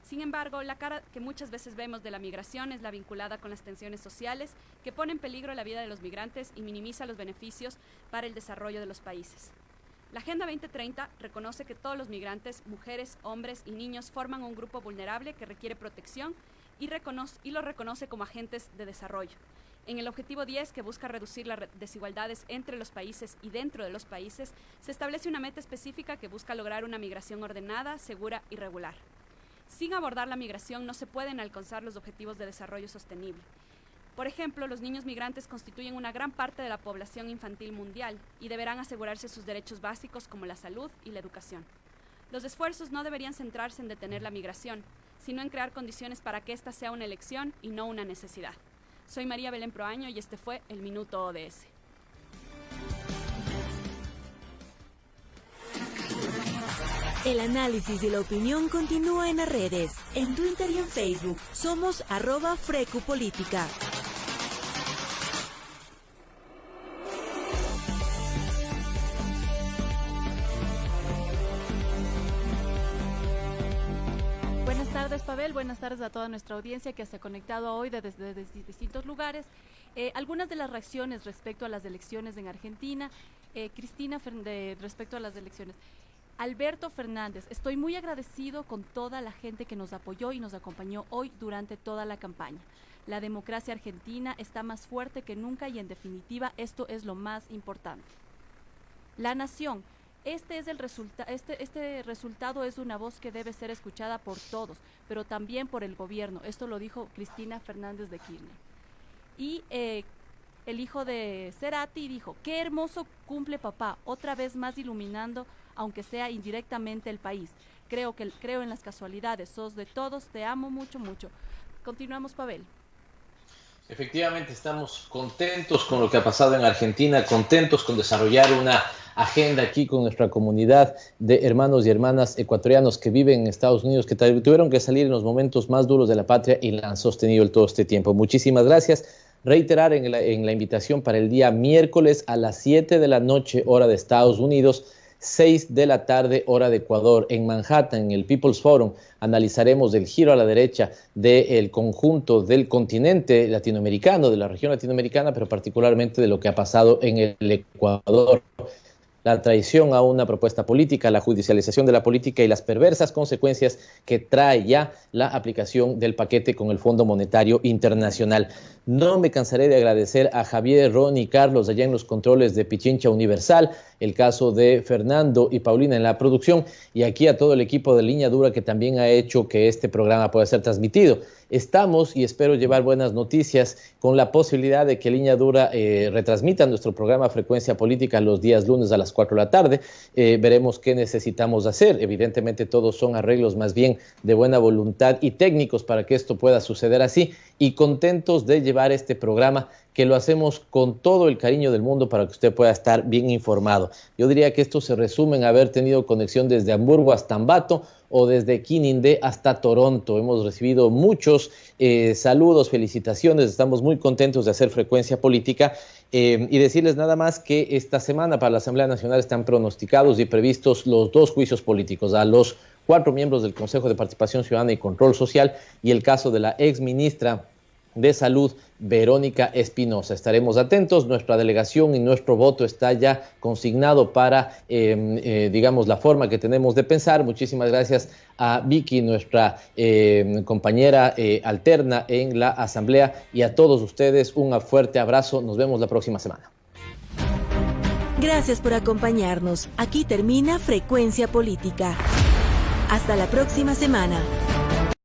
Sin embargo, la cara que muchas veces vemos de la migración es la vinculada con las tensiones sociales, que pone en peligro la vida de los migrantes y minimiza los beneficios para el desarrollo de los países. La Agenda 2030 reconoce que todos los migrantes, mujeres, hombres y niños, forman un grupo vulnerable que requiere protección y lo reconoce como agentes de desarrollo. En el objetivo 10, que busca reducir las desigualdades entre los países y dentro de los países, se establece una meta específica que busca lograr una migración ordenada, segura y regular. Sin abordar la migración no se pueden alcanzar los objetivos de desarrollo sostenible. Por ejemplo, los niños migrantes constituyen una gran parte de la población infantil mundial y deberán asegurarse sus derechos básicos como la salud y la educación. Los esfuerzos no deberían centrarse en detener la migración, sino en crear condiciones para que ésta sea una elección y no una necesidad. Soy María Belén Proaño y este fue el Minuto ODS. El análisis y la opinión continúa en las redes, en Twitter y en Facebook. Somos @FrecuPolítica. Buenas tardes, Pavel. Buenas tardes a toda nuestra audiencia que se ha conectado hoy desde distintos lugares. Algunas de las reacciones respecto a las elecciones en Argentina. Cristina, respecto a las elecciones. Alberto Fernández, estoy muy agradecido con toda la gente que nos apoyó y nos acompañó hoy durante toda la campaña. La democracia argentina está más fuerte que nunca y en definitiva esto es lo más importante. La Nación, este resultado es una voz que debe ser escuchada por todos, pero también por el gobierno. Esto lo dijo Cristina Fernández de Kirchner. Y el hijo de Cerati dijo, qué hermoso cumple papá, otra vez más iluminando, aunque sea indirectamente, el país. Creo en las casualidades, sos de todos, te amo mucho, mucho. Continuamos, Pavel. Efectivamente, estamos contentos con lo que ha pasado en Argentina, contentos con desarrollar una agenda aquí con nuestra comunidad de hermanos y hermanas ecuatorianos que viven en Estados Unidos, que tuvieron que salir en los momentos más duros de la patria y la han sostenido todo este tiempo. Muchísimas gracias. Reiterar en la invitación para el día miércoles a las 7 de la noche, hora de Estados Unidos, 6 de la tarde, hora de Ecuador, en Manhattan, en el People's Forum, analizaremos el giro a la derecha del conjunto del continente latinoamericano, de la región latinoamericana, pero particularmente de lo que ha pasado en el Ecuador. la traición a una propuesta política, la judicialización de la política y las perversas consecuencias que trae ya la aplicación del paquete con el Fondo Monetario Internacional. No me cansaré de agradecer a Javier, Ron y Carlos allá en los controles de Pichincha Universal, el caso de Fernando y Paulina en la producción, y aquí a todo el equipo de Línea Dura que también ha hecho que este programa pueda ser transmitido. Estamos, y espero llevar buenas noticias, con la posibilidad de que Línea Dura retransmita nuestro programa Frecuencia Política los días lunes a las 4 de la tarde. Veremos qué necesitamos hacer. Evidentemente todos son arreglos más bien de buena voluntad y técnicos para que esto pueda suceder así, y contentos de llevar este programa que lo hacemos con todo el cariño del mundo para que usted pueda estar bien informado. Yo diría que esto se resume en haber tenido conexión desde Hamburgo hasta Ambato o desde Kinindé hasta Toronto. Hemos recibido muchos saludos, felicitaciones, estamos muy contentos de hacer Frecuencia Política y decirles nada más que esta semana para la Asamblea Nacional están pronosticados y previstos los 2 juicios políticos a los 4 miembros del Consejo de Participación Ciudadana y Control Social y el caso de la exministra de Salud, Verónica Espinosa. Estaremos atentos, nuestra delegación y nuestro voto está ya consignado para, digamos, la forma que tenemos de pensar. Muchísimas gracias a Vicky, nuestra compañera alterna en la Asamblea, y a todos ustedes un fuerte abrazo. Nos vemos la próxima semana. Gracias por acompañarnos. Aquí termina Frecuencia Política. Hasta la próxima semana.